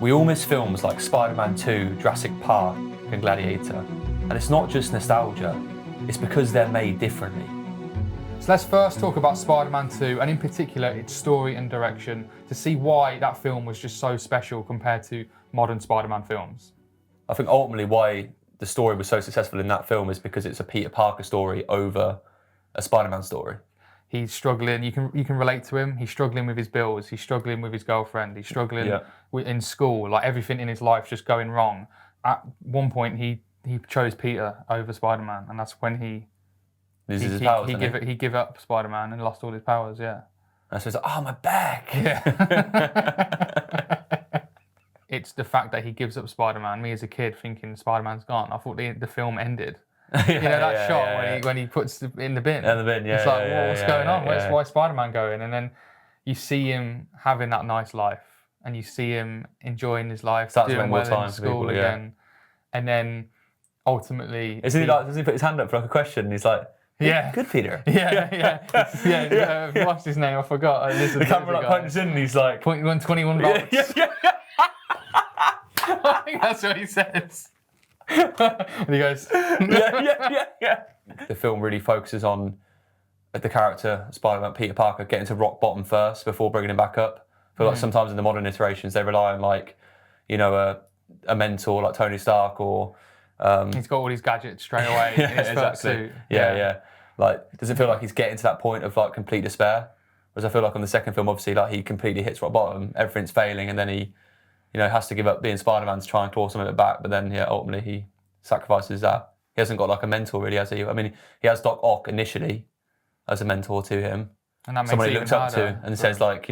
We all miss films like Spiderman 2, Jurassic Park and Gladiator. And it's not just nostalgia, it's because they're made differently. So let's first talk about Spider-Man 2, and in particular its story and direction, to see why that film was just so special compared to modern Spider-Man films. I think ultimately why the story was so successful in that film is because it's a Peter Parker story over a Spider-Man story. He's struggling, you can relate to him, he's struggling with his bills, he's struggling with his girlfriend, he's struggling in school, like everything in his life just going wrong. At one point he chose Peter over Spider-Man, and that's when he loses his powers, he gave up Spider-Man and lost all his powers, yeah. And so he's like, oh, my back! Yeah. It's the fact that he gives up Spider-Man. Me as a kid thinking Spider-Man's gone, I thought the film ended. That shot when he puts in the bin. In the bin, yeah. It's like, what's going on? Where's Spider-Man going? And then you see him having that nice life, and you see him enjoying his life, doing well in school again, and then ultimately, does he put his hand up for like a question? And he's like, good Peter. What's his name? I forgot. The camera like punches in, and he's like, 21 volts. I think that's what he says. And he goes, The film really focuses on the character, Spider-Man, Peter Parker, getting to rock bottom first before bringing him back up. I feel like sometimes in the modern iterations, they rely on a mentor like Tony Stark or... he's got all these gadgets straight away in his first suit. Yeah. Like, does it feel like he's getting to that point of like complete despair? Whereas I feel like on the second film, obviously, like he completely hits rock bottom, everything's failing, and then he has to give up being Spider-Man to try and claw some of it back, but then, ultimately he sacrifices that. He hasn't got like a mentor really, has he? I mean, he has Doc Ock initially as a mentor to him. And that makes someone it he looks up to and says like,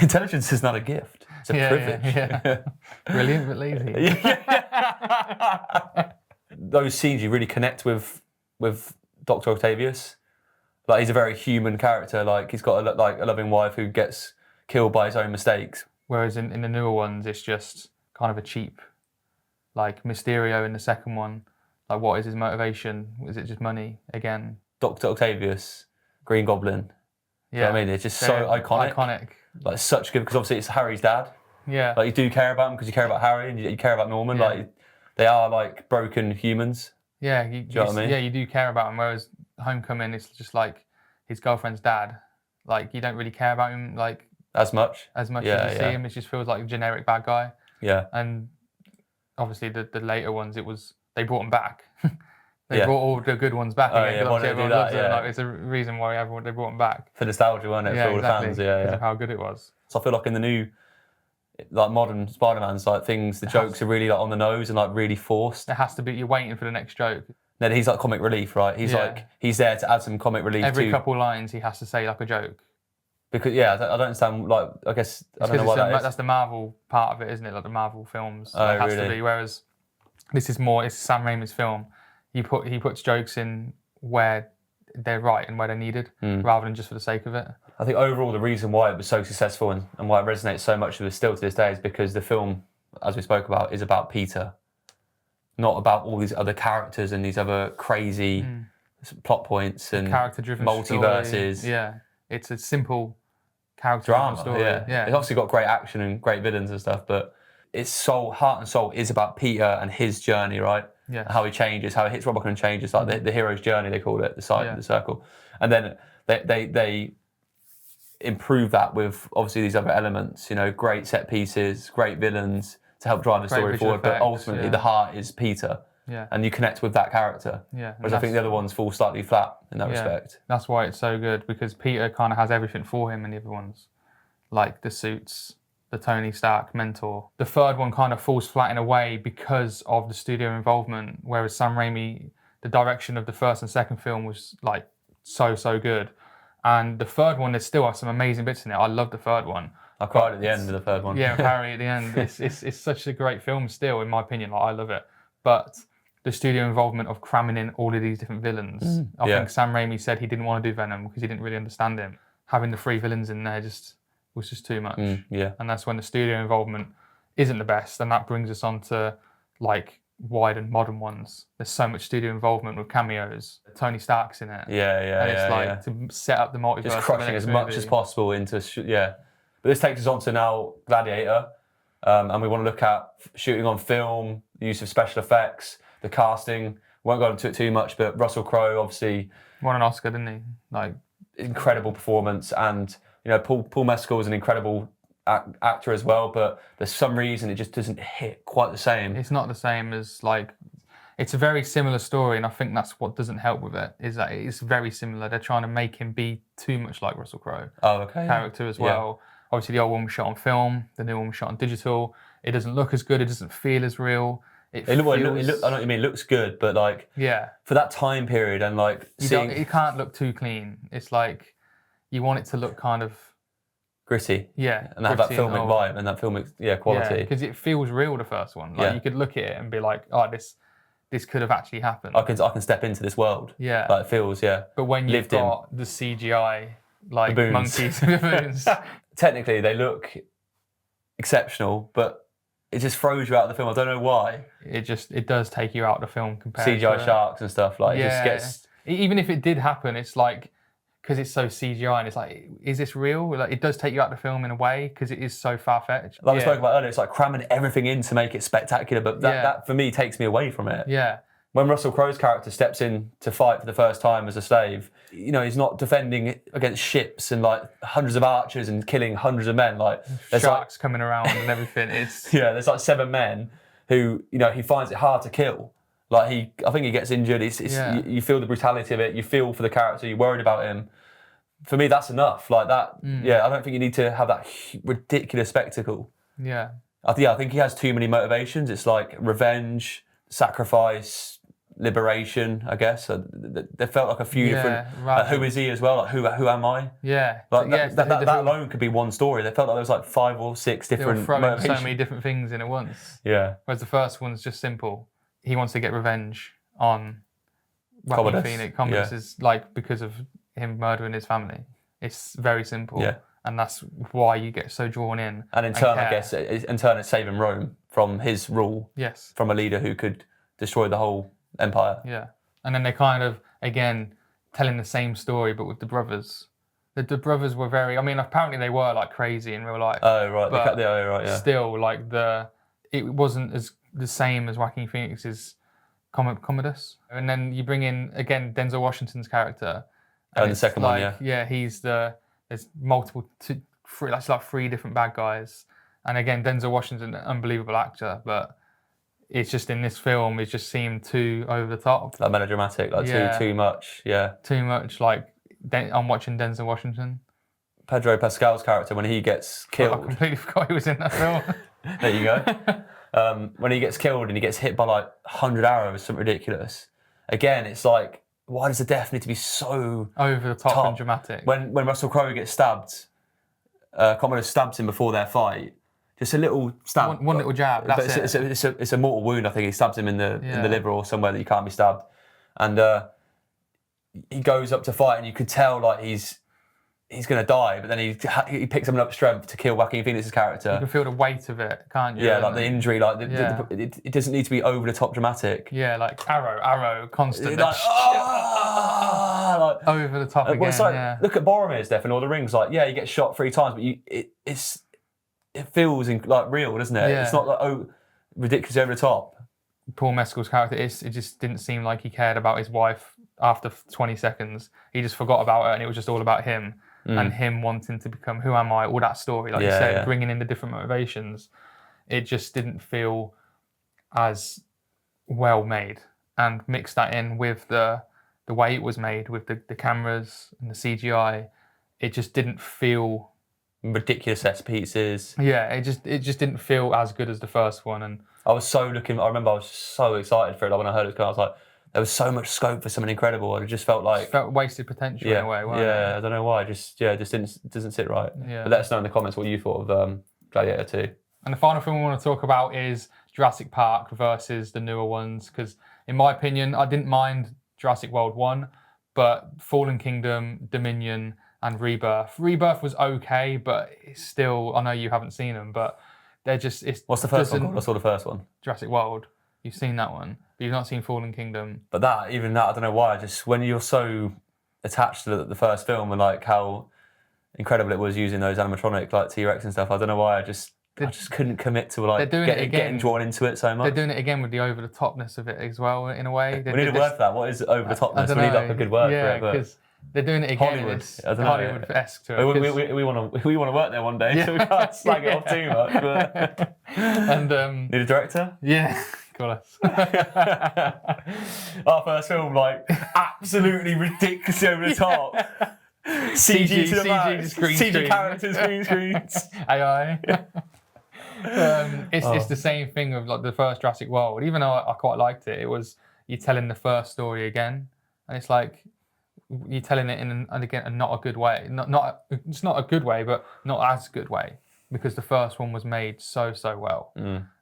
intelligence is not a gift, it's a privilege. Yeah. Brilliant but lazy. Those scenes you really connect with Dr. Octavius. Like, he's a very human character, like he's got a loving wife who gets killed by his own mistakes. Whereas in the newer ones, it's just kind of a cheap, like Mysterio in the second one. Like, what is his motivation? Is it just money again? Dr. Octavius, Green Goblin. Yeah, you know what I mean, it's just so iconic. Like, such good, because obviously it's Harry's dad. Yeah. Like, you do care about him because you care about Harry and you care about Norman. Yeah. Like, they are like broken humans. Yeah, do you know what I mean? Yeah, you do care about him. Whereas Homecoming, it's just like his girlfriend's dad. Like, you don't really care about him like as much as you see him. It just feels like a generic bad guy. Yeah. And obviously the later ones, they brought him back. They brought all the good ones back again. Everyone loves it. Like, it's a reason why they brought him back. For nostalgia, wasn't it? Yeah, for all the fans. Because of how good it was. So I feel like in the new, like modern Spider-Man's, like things, the jokes are really like on the nose and like really forced. It has to be. You're waiting for the next joke. Then he's like comic relief, right? He's there to add some comic relief. Every couple lines, he has to say like a joke. Because I don't understand. Like, I guess I don't know why that is. That's the Marvel part of it, isn't it? Like the Marvel films. Oh, it has really? to be. Whereas this is more. It's Sam Raimi's film. He puts jokes in where they're right and where they're needed, rather than just for the sake of it. I think overall the reason why it was so successful and why it resonates so much with us still to this day is because the film, as we spoke about, is about Peter, not about all these other characters and these other crazy plot points and character-driven multiverses. Story. Yeah, it's a simple character drama story. Yeah. It's obviously got great action and great villains and stuff, but its heart and soul is about Peter and his journey, right? Yeah. How he changes, how he hits rock bottom and changes, like the hero's journey, they call it, the circle. And then they improve that with obviously these other elements, great set pieces, great villains to help drive the story forward. But ultimately the heart is Peter. Yeah. And you connect with that character. Yeah. Whereas I think the other ones fall slightly flat in that respect. That's why it's so good, because Peter kind of has everything for him in the other ones. Like the suits, the Tony Stark mentor. The third one kind of falls flat in a way because of the studio involvement, whereas Sam Raimi, the direction of the first and second film was like so good. And the third one, there's still some amazing bits in it. I love the third one. I cried at the end of the third one. Yeah, Harry at the end. It's such a great film still, in my opinion. Like, I love it. But the studio involvement of cramming in all of these different villains. I think Sam Raimi said he didn't want to do Venom because he didn't really understand him. Having the 3 villains in there was just too much. And that's when the studio involvement isn't the best, and that brings us on to like wide and modern ones. There's so much studio involvement with cameos. Tony Stark's in it. And it's like to set up the multiverse. Just crushing as much as possible into But this takes us on to now Gladiator. and we want to look at shooting on film, the use of special effects, the casting. Won't go into it too much, but Russell Crowe obviously won an Oscar, didn't he? Like, incredible performance, and you know Paul Mescal is an incredible actor as well, but there's some reason it just doesn't hit quite the same. It's not the same as like. It's a very similar story, and I think that's what doesn't help with it, is that it's very similar. They're trying to make him be too much like Russell Crowe. Oh, okay. Character as well. Yeah. Obviously, the old one was shot on film, the new one was shot on digital. It doesn't look as good, it doesn't feel as real. I know what you mean, it looks good, but like, for that time period and like it can't look too clean. It's like, you want it to look kind of gritty. Yeah. And have that filmic vibe and that filmic, quality. Yeah, because it feels real, the first one. Like, you could look at it and be like, oh, this could have actually happened. I can step into this world. Yeah. Like it feels, But when you've got the CGI, like monkeys, baboons. Technically, they look exceptional, but it just throws you out of the film. I don't know why. It does take you out of the film compared CGI to sharks and stuff. Like, it just gets... Even if it did happen, it's like, because it's so CGI and it's like, is this real? Like, it does take you out of the film in a way because it is so far-fetched. Like we spoke about earlier, it's like cramming everything in to make it spectacular, but that for me takes me away from it. Yeah. When Russell Crowe's character steps in to fight for the first time as a slave, you know, he's not defending against ships and like hundreds of archers and killing hundreds of men. Like, there's sharks coming around and everything. It's there's like 7 men who, you know, he finds it hard to kill. Like I think he gets injured. You feel the brutality of it. You feel for the character. You're worried about him. For me, that's enough. Like that. I don't think you need to have that ridiculous spectacle. Yeah. I think he has too many motivations. It's like revenge, sacrifice, liberation, I guess. There felt like a few different... who is he as well? Like, who am I? Yeah. Like that alone could be one story. They felt like there was like 5 or 6 different motivations. So many different things in at once. Yeah. Whereas the first one's just simple. He wants to get revenge on Joaquin Phoenix. Commodus is like, because of him murdering his family. It's very simple. Yeah. And that's why you get so drawn in. And in turn, I guess, it's saving Rome from his rule. Yes. From a leader who could destroy the whole empire. Yeah. And then they kind of, again, telling the same story, but with the brothers. The brothers were very, I mean, apparently they were like crazy in real life. Oh, right. But still, like, it wasn't as the same as Joaquin Phoenix's Commodus. And then you bring in, again, Denzel Washington's character. And the second one, yeah. Yeah, there's multiple, that's like 3 different bad guys. And again, Denzel Washington's an unbelievable actor, but it's just in this film, it just seemed too over the top. Like melodramatic, like too much, yeah. Too much, like, I'm watching Denzel Washington. Pedro Pascal's character, when he gets killed. I completely forgot he was in that film. There you go. When he gets killed and he gets hit by like 100 arrows, something ridiculous. Again, it's like, why does the death need to be so over the top and dramatic? When Russell Crowe gets stabbed, Commodus stabs him before their fight. Just a little stab. One little jab, that's it. It's a mortal wound, I think. He stabs him in the liver or somewhere that you can't be stabbed. And he goes up to fight and you could tell like he's going to die, but then he picks up enough strength to kill Joaquin Phoenix's character. You can feel the weight of it, can't you? Yeah, like the injury, like it doesn't need to be over the top dramatic. Yeah, like arrow, constant. Like, like, over the top again. It's like, look at Boromir's death in Lord of the Rings. Like, he gets shot 3 times, but it feels like real, doesn't it? Yeah. It's not like ridiculously over the top. Paul Mescal's character, it just didn't seem like he cared about his wife after 20 seconds. He just forgot about her and it was just all about him and him wanting to become, who am I, all that story, like you said, bringing in the different motivations. It just didn't feel as well made, and mix that in with the way it was made, with the cameras and the CGI, it just didn't feel... ridiculous set pieces. Yeah, it just didn't feel as good as the first one. And I remember I was so excited for it. Like when I heard it, I was like, there was so much scope for something incredible, and it just felt like wasted potential in a way. I don't know why. It doesn't sit right. Yeah. But let us know in the comments what you thought of Gladiator 2. And the final film we want to talk about is Jurassic Park versus the newer ones, because in my opinion, I didn't mind Jurassic World 1, but Fallen Kingdom, Dominion, and Rebirth. Rebirth was okay, but it's still, I know you haven't seen them, but they're just... What's the first one? I saw the first one. Jurassic World. You've seen that one, but you've not seen Fallen Kingdom. But even that, I don't know why, just when you're so attached to the first film and like how incredible it was using those animatronic like T-Rex and stuff, I don't know why, I just couldn't commit to like They're doing it again. getting drawn into it so much. They're doing it again with the over the topness of it as well, in a way. We need a word for that. What is over the topness? We need like a good word for it. Because they're doing it again. Hollywood. It's Hollywood-esque to it. We want to work there one day, so we can't slag it off too much. But... And need a director? Yeah. Call us. Our first film, like absolutely ridiculously over the top. CG to the max. CG characters, green screens, AI. It's the same thing with like the first Jurassic World. Even though I quite liked it, it was you telling the first story again, and it's like you're telling it in not a good way. It's not a good way, but not as good way, because the first one was made so well.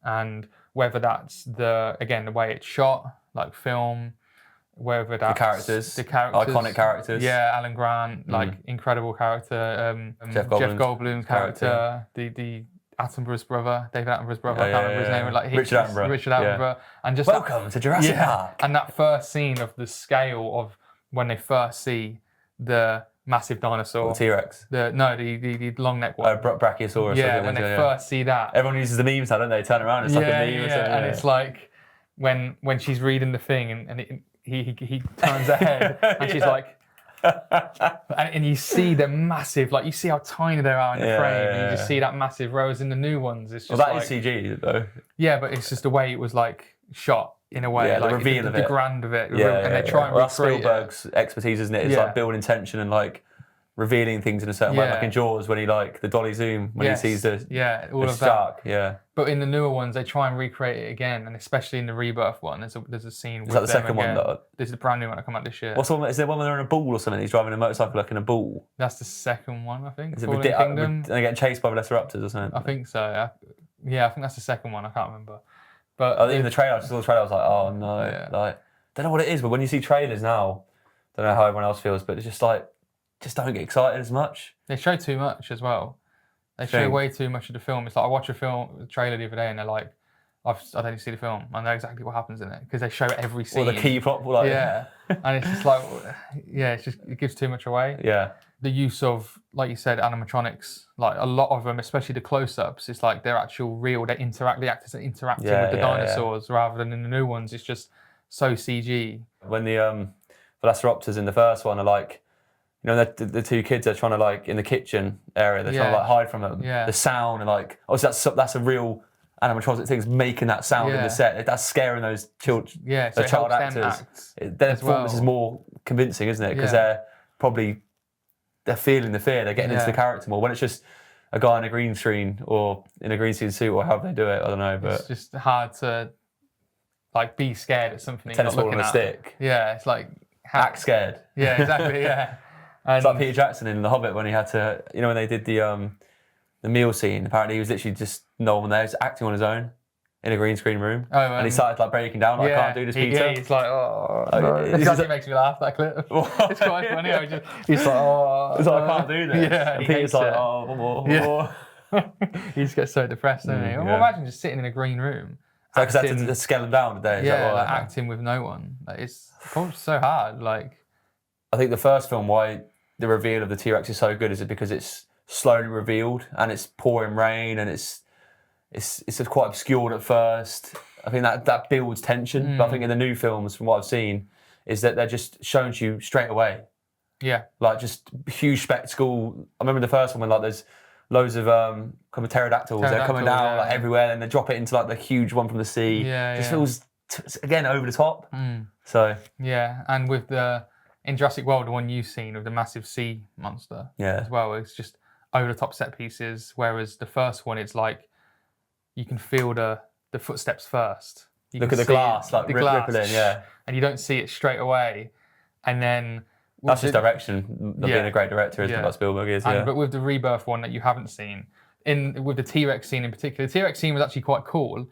And whether that's the way it's shot, like film, whether that's the characters, iconic characters. Yeah, Alan Grant, like incredible character. Jeff Goldblum's character, the Attenborough's brother, David Attenborough's brother, I can't remember his name. Like Richard Attenborough. And just welcome to Jurassic Park. And that first scene of the scale of when they first see the massive dinosaur. The T-Rex. The long neck one. Brachiosaurus. Yeah, when they first see that. Everyone uses the memes now, don't they? Turn around, it's like a meme or something. And it's like when she's reading the thing and he turns her head and she's like, and you see the massive, like you see how tiny they are in the frame, and you just see that massive rows in the new ones. It's just that is CG though. Yeah, but it's just the way it was like shot in a way, like the reveal of the grand of it. And they try and that's recreate Spielberg's expertise, isn't it? It's like building tension and like revealing things in a certain way, like in Jaws when he like the dolly zoom when he sees the all of shark. That. But in the newer ones, they try and recreate it again, and especially in the Rebirth one, there's a scene. Is that the second one? This is the brand new one that come out this year. What's the one? Is there one where they're in a ball or something? He's driving a motorcycle like in a ball. That's the second one, I think. Is it Kingdom? And they're getting chased by Velociraptors or something. I think so. I think that's the second one. I can't remember. But in the trailer, I saw the trailer. I was like, oh no, like don't know what it is. But when you see trailers now, don't know how everyone else feels, but it's just like. Just don't get excited as much. They show too much as well. They show way too much of the film. It's like I watched a trailer the other day, and they're like, I don't need to see the film. I know exactly what happens in it because they show every scene. Well, the key plot, and it's just like, it gives too much away. Yeah. The use of, like you said, animatronics, like a lot of them, especially the close-ups, it's like they're actual real. The actors are interacting with the dinosaurs rather than in the new ones. It's just so CG. When the Velociraptors in the first one are like. You know, the two kids are trying to like in the kitchen area. They're trying to like hide from them. Yeah. The sound and like obviously that's a real animatronic thing. Making that sound in the set. That's scaring those children. Yeah, so the child actors. Their performance is more convincing, isn't it? Because they're feeling the fear. They're getting into the character more. When it's just a guy in a green screen or in a green screen suit or however they do it, I don't know. But it's just hard to like be scared at something. Tennis ball on a stick. Yeah, it's like act scared. Yeah, exactly. Yeah. It's like Peter Jackson in The Hobbit when he had to, when they did the meal scene. Apparently, he was literally just no one there. He was acting on his own in a green screen room, and he started like breaking down. Like, I can't do this, Peter. Yeah, he's like, no. It actually makes me laugh. That clip. It's quite funny. He's like, I can't do this. Yeah, and Peter's like, one more. He just gets so depressed, doesn't he? Well, imagine just sitting in a green room. Because they had to scale him down today. Acting with no one. Like, it's probably so hard. Like, I think the first film, why the reveal of the T-Rex is so good, is it because it's slowly revealed and it's pouring rain and it's just quite obscured at first. I think that builds tension. But I think in the new films, from what I've seen, is that they're just showing to you straight away. Yeah. Like just huge spectacle. I remember the first one when like there's loads of kind of pterodactyls. They're coming down like everywhere, and they drop it into like the huge one from the sea. Yeah. It just feels again over the top. So and with in Jurassic World, the one you've seen of the massive sea monster as well, it's just over the top set pieces. Whereas the first one, it's like you can feel the footsteps first. Look at the glass, like rippling, and you don't see it straight away, and then. That's just direction. Being a great director, isn't it? Like Spielberg is. But with the Rebirth one that you haven't seen, with the T-Rex scene in particular, the T-Rex scene was actually quite cool,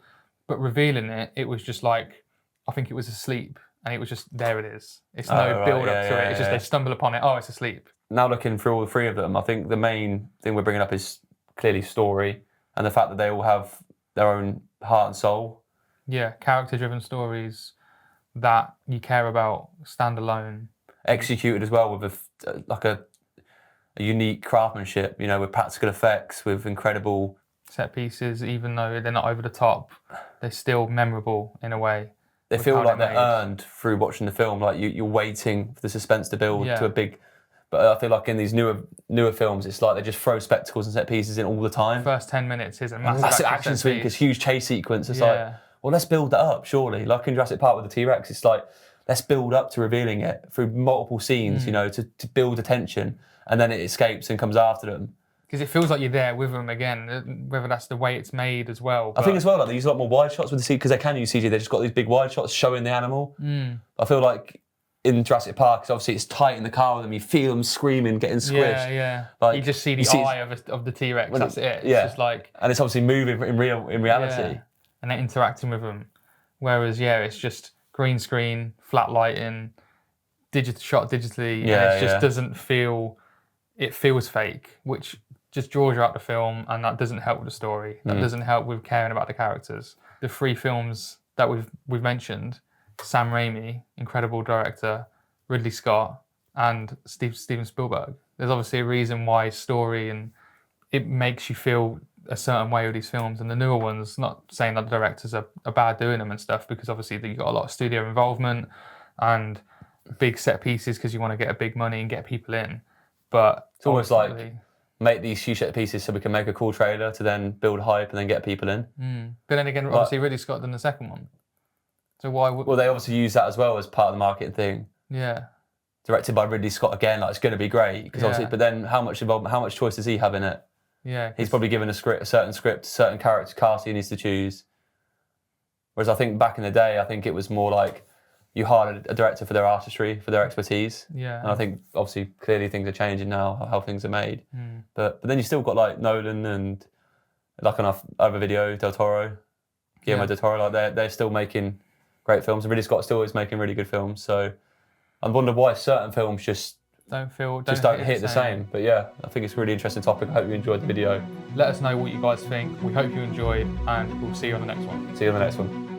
but revealing it was just like, I think it was asleep, and it was just, there it is. It's no build up to it. It's just they stumble upon it. Oh, it's asleep. Now looking through all three of them, I think the main thing we're bringing up is clearly story and the fact that they all have their own heart and soul. Yeah, character-driven stories that you care about, stand alone. Executed as well with a unique craftsmanship, with practical effects, with incredible set pieces, even though they're not over the top, they're still memorable in a way. They feel like they're earned through watching the film. Like you're waiting for the suspense to build to a big. But I feel like in these newer films, it's like they just throw spectacles and set pieces in all the time. First 10 minutes is a massive action sequence, huge chase sequence. It's like, well, let's build that up, surely. Like in Jurassic Park with the T-Rex, it's like, let's build up to revealing it through multiple scenes, you know, to build attention, and then it escapes and comes after them. Because it feels like you're there with them again, whether that's the way it's made as well. I think as well, like they use a lot more wide shots with the CG, because they can use CG. They just got these big wide shots showing the animal. I feel like in Jurassic Park, obviously it's tight in the car with them. You feel them screaming, getting squished. Yeah. Like, you just see the eye of the T-Rex. That's it. It's just like, and it's obviously moving in reality. Yeah. And they're interacting with them. Whereas it's just green screen, flat lighting, shot digitally, and it just doesn't feel. It feels fake, which just draws you out the film, and that doesn't help with the story. That doesn't help with caring about the characters. The 3 films that we've mentioned, Sam Raimi, incredible director, Ridley Scott, and Steven Spielberg. There's obviously a reason why story and it makes you feel a certain way with these films. And the newer ones, not saying that the directors are bad doing them and stuff, because obviously you've got a lot of studio involvement and big set pieces because you want to get a big money and get people in. But it's almost like make these huge set pieces so we can make a cool trailer to then build hype and then get people in. But then again, obviously Ridley Scott done the second one. So why would... Well, they obviously use that as well as part of the marketing thing. Yeah. Directed by Ridley Scott again, like it's going to be great because obviously. But then, how much involvement, how much choice does he have in it? Yeah. He's probably given a certain character cast he needs to choose. Whereas I think back in the day, I think it was more like you hired a director for their artistry, for their expertise. Yeah. And I think obviously clearly things are changing now, how things are made. But then you still got like Nolan and like on our other video, Del Toro, Guillermo del Toro, like they're still making great films, and Ridley Scott still is making really good films. So I wonder why certain films just don't hit the same. But yeah, I think it's a really interesting topic. I hope you enjoyed the video. Let us know what you guys think. We hope you enjoyed, and we'll see you on the next one. See you on the next one.